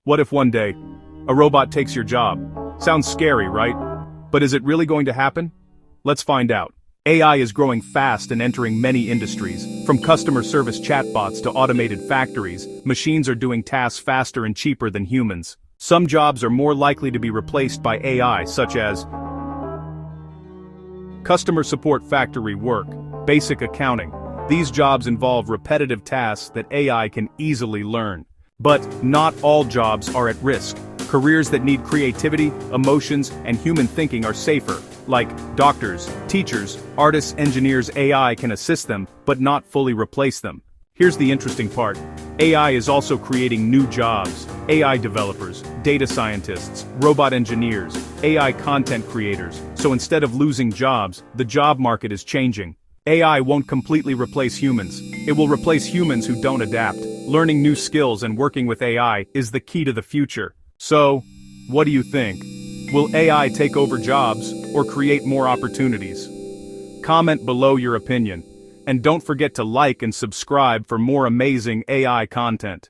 What if one day, a robot takes your job? Sounds scary, right? But is it really going to happen? Let's find out. AI is growing fast and entering many industries. From customer service chatbots to automated factories, machines are doing tasks faster and cheaper than humans. Some jobs are more likely to be replaced by AI, such as customer support, factory work, basic accounting. These jobs involve repetitive tasks that AI can easily learn. But not all jobs are at risk. Careers that need creativity, emotions, and human thinking are safer, like doctors, teachers, artists, engineers. AI can assist them, but not fully replace them. Here's the interesting part. AI is also creating new jobs. AI developers, data scientists, robot engineers, AI content creators. So instead of losing jobs, the job market is changing. AI won't completely replace humans. It will replace humans who don't adapt. Learning new skills and working with AI is the key to the future. So, what do you think? Will AI take over jobs or create more opportunities? Comment below your opinion. And don't forget to like and subscribe for more amazing AI content.